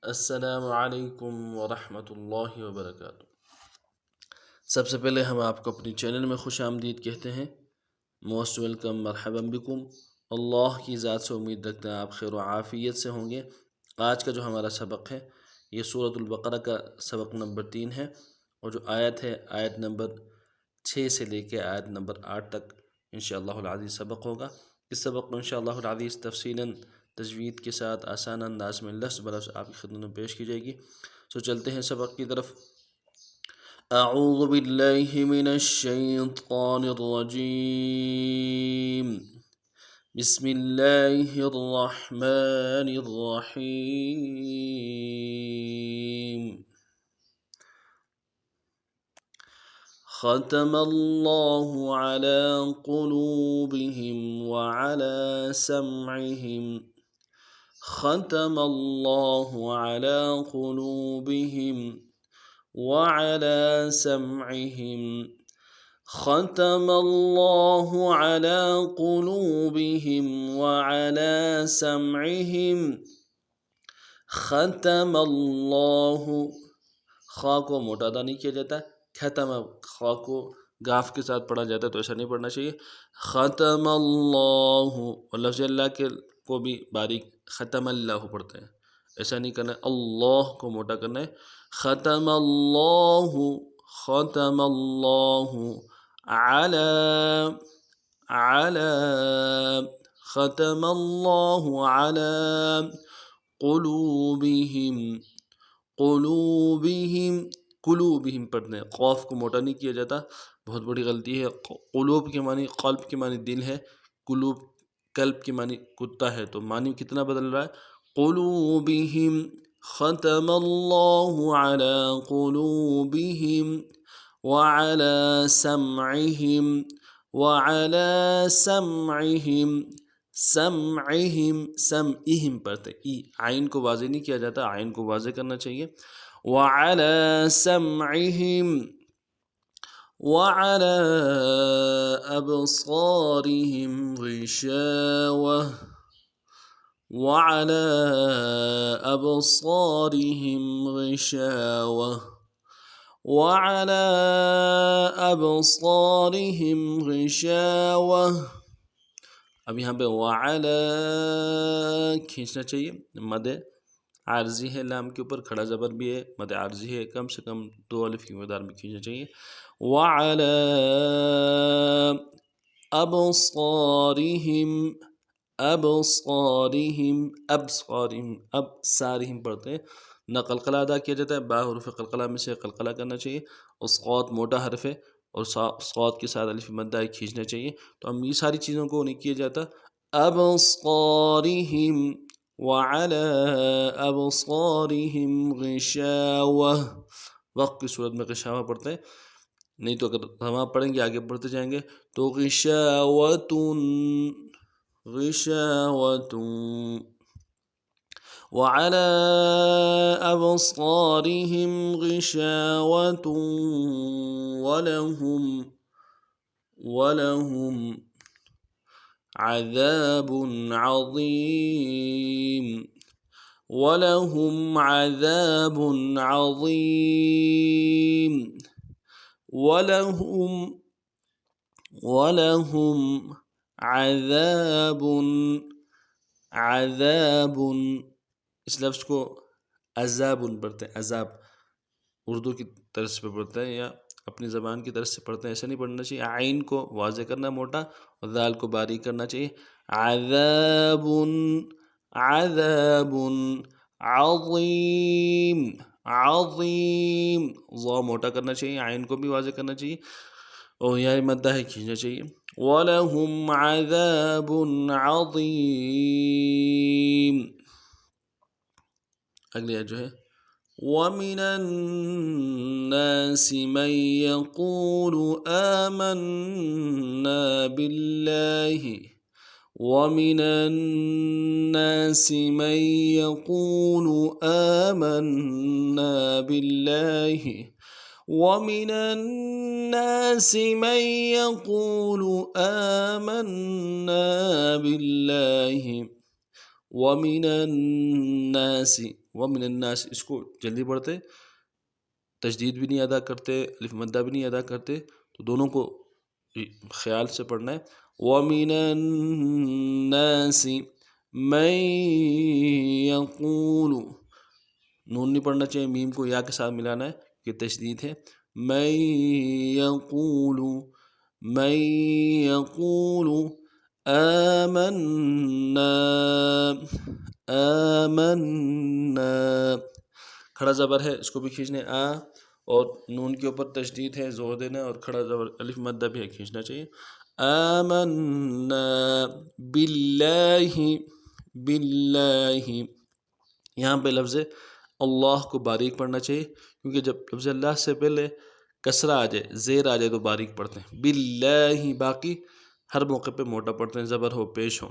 السلام علیکم ورحمۃ اللہ وبرکاتہ۔ سب سے پہلے ہم آپ کو اپنی چینل میں خوش آمدید کہتے ہیں۔ موسٹ ویلکم، مرحبا بکم۔ اللہ کی ذات سے امید رکھتے ہیں آپ خیر و عافیت سے ہوں گے۔ آج کا جو ہمارا سبق ہے یہ سورۃ البقرہ کا سبق نمبر 3 ہے، اور جو آیت ہے آیت نمبر 6 سے لے کے آیت نمبر 8 تک انشاءاللہ العزیز سبق ہوگا۔ اس سبق کو انشاءاللہ العزیز تفصیلاً تجوید کے ساتھ آسان انداز میں لفظ بلفظ آپ کی خدمت میں پیش کی جائے گی۔ چلتے ہیں سبق کی طرف۔ اعوذ باللہ من الشیطان الرجیم، بسم اللہ الرحمن الرحیم۔ ختم اللہ علی قلوبہم وعلی سمعہم، ختم اللہ علی قلوبہم وعلی سمعہم، ختم اللہ علی قلوبہم وعلی سمعہم، ختم اللہ، خا کو موٹا ادا نہیں کیا جاتا، ختم خا کو گاف کے ساتھ پڑھا جاتا ہے تو ایسا نہیں پڑھنا چاہیے۔ ختم اللہ، اور لفظ اللہ کے کو بھی باریک ختم اللہ پڑھتے ہیں، ایسا نہیں کرنا ہے، اللہ کو موٹا کرنا ہے۔ ختم اللہ، ختم اللہ علی ختم اللہ علی قلوبہم، قلوبہم، قلوبہم پڑھتے ہیں، قاف کو موٹا نہیں کیا جاتا، بہت بڑی غلطی ہے۔ قلوب کے معنی قلب کے معنی دل ہے، قلوب قلب کے معنی کتا ہے، تو معنی کتنا بدل رہا ہے؟ قلوبہم، ختم اللہ علی قلوبہم وعلی سمعہم، وعلی سمعہم، سمعہم، سمعہم پڑھتے، ای عین کو واضح نہیں کیا جاتا، عین کو واضح کرنا چاہیے۔ وعلی سمعہم وعلی ابصارہم غشاوہ، وعلی ابصارہم غشاوہ، وعلی ابصارہم غشاوہ۔ اب یہاں پہ وعلی کھینچنا چاہیے، مد عارضی ہے لام کے اوپر، کھڑا زبر بھی ہے، مد عارضی ہے، کم سے کم 2 الف کی مقدار میں کھینچنا چاہیے۔ وعلی ابصارہم، ابصارہم، ابصارہم، ابصارہم پڑھتے ہیں، نہ قلقلہ ادا کیا جاتا ہے، با حروف قلقلہ میں سے قلقلہ کرنا چاہیے، اور صاد موٹا حرف ہے، اور صاد کے ساتھ الف مدہ کھینچنا چاہیے، تو ہم یہ ساری چیزوں کو نہیں کیا جاتا۔ ابصارہم وعلی ابصارہم غشاوہ، وقت کی صورت میں غشاوہ پڑھتے ہیں، نہیں تو اگر ہم پڑھیں گے آگے بڑھتے جائیں گے تو غشاوۃ، غشاوۃ، وعلی ابصارہم غشاوۃ ولہم عذاب عظیم، ولہم عذاب عظیم، ولہم عذاب، عذاب، اس لفظ کو عذاب پڑھتے ہیں، عذاب اردو کی طرز پہ پڑھتے ہیں یا اپنی زبان کی طرز سے پڑھتے ہیں، ایسا نہیں پڑھنا چاہیے، عین کو واضح کرنا موٹا اور ذال کو باریک کرنا چاہیے۔ عذاب، عذاب عظیم، عظیم، ضا موٹا کرنا چاہیے، عین کو بھی واضح کرنا چاہیے، اور یہاں مدہ ہے کھینچنا چاہیے۔ وَلَهُمْ عَذَابٌ عَظِيمٌ، اگلی آیت جو ہے وَمِنَ النَّاسِ مَن يَقُولُ آمَنَّا بِاللَّهِ، وَمِنَ النَّاسِ مَن يَقُولُ آمَنَّا بِاللَّهِ، وَمِنَ النَّاسِ مَن يَقُولُ آمَنَّا بِاللَّهِ، وَمِنَ النَّاسِ، ومن الناس اس کو جلدی پڑھتے، تشدید بھی نہیں ادا کرتے، الف مدہ بھی نہیں ادا کرتے، تو دونوں کو خیال سے پڑھنا ہے۔ وَمِنَ النَّاسِ مَن يَقُولُ، نون نہیں پڑھنا چاہیے، میم کو یا کے ساتھ ملانا ہے کہ تشدید ہے۔ مَن يَقُولُ، مَن يَقُولُ آمَنَّا، آمَنَّا، کھڑا زبر ہے اس کو بھی کھینچنے آ، اور نون کے اوپر تشدید ہے، زور دینا ہے، اور کھڑا زبر الف مدہ بھی ہے، کھینچنا چاہیے۔ آمنا باللہ، باللہ، یہاں پہ لفظ اللہ کو باریک پڑھنا چاہیے، کیونکہ جب لفظ اللہ سے پہلے کسرہ آ جائے، زیر آ جائے تو باریک پڑھتے ہیں۔ باللہ، باقی ہر موقع پہ موٹا پڑھتے ہیں، زبر ہو پیش ہو۔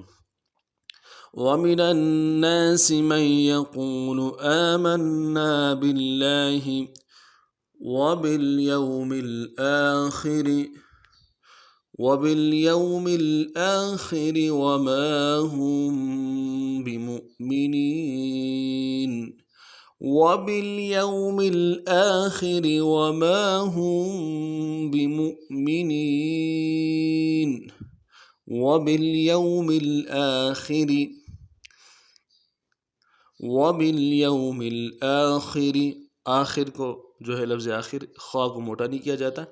وَمِنَ النَّاسِ مَن يَقُولُ آمَنَّا بِاللَّهِ وَبِالْيَوْمِ الْآخِرِ وَمَا هُم بِمُؤْمِنِينَ، وَبِالْيَوْمِ الْآخِرِ وَمَا هُم بِمُؤْمِنِينَ، وَبِالْيَوْمِ الْآخِرِ، وَبِالْيَوْمِ الْآخِرِ، آخر کو جو ہے لفظ آخر خواہ کو موٹا نہیں کیا جاتا،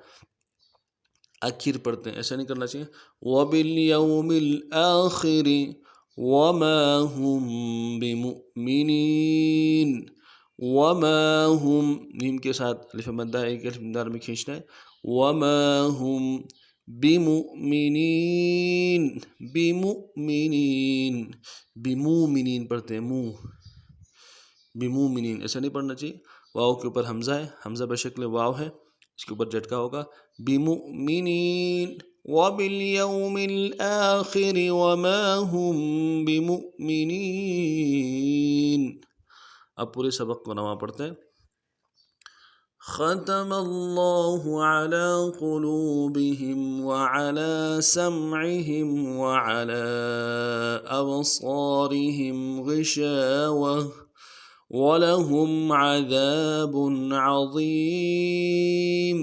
آخر پڑھتے ہیں، ایسا نہیں کرنا چاہیے۔ وَبِالْيَوْمِ الْآخِرِ وَمَا هُم بِمُؤْمِنِينَ، وَمَا هُم، میم کے ساتھ الف مدہ ایک الف مدار میں کھینچنا ہے۔ وَمَا هُم بِمُؤْمِنِينَ، بِمُؤْمِنِينَ، بِمُؤْمِنِينَ پڑھتے ہیں، منہ، بِمُؤْمِنِينَ ایسا نہیں پڑھنا چاہیے۔ واؤ کے اوپر حمزہ ہے، حمزہ بشکل واؤ ہے، اس کے اوپر جھٹکا ہوگا۔ بِمُؤْمِنِينَ وَبِالْيَوْمِ الْآخِرِ وَمَا هُم بِمُؤْمِنِينَ۔ اب پورے سبق کو نواں پڑھتے ہیں۔ ختم اللہ علی قلوبہم وعلی سمعہم وعلی ابصارہم غشاوہ وَلَهُمْ عَذَابٌ عَظِيمٌ۔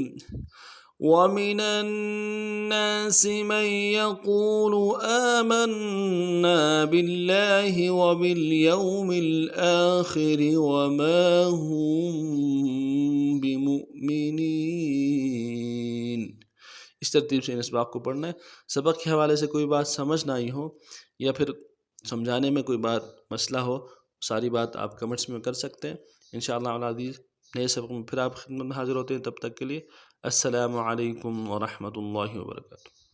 وَمِنَ النَّاسِ مَن يَقُولُ آمَنَّا بِاللَّهِ وَبِالْيَوْمِ الْآخِرِ وَمَا هُم بِمُؤْمِنِينَ۔ اس ترتیب سے ان اسباق کو پڑھنا ہے۔ سبق کے حوالے سے کوئی بات سمجھ نہ آئی ہو یا پھر سمجھانے میں کوئی بات مسئلہ ہو، ساری بات آپ کمنٹس میں کر سکتے ہیں۔ انشاءاللہ العزیز نئے سبق میں پھر آپ خدمت میں حاضر ہوتے ہیں، تب تک کے لیے السلام علیکم ورحمۃ اللہ وبرکاتہ۔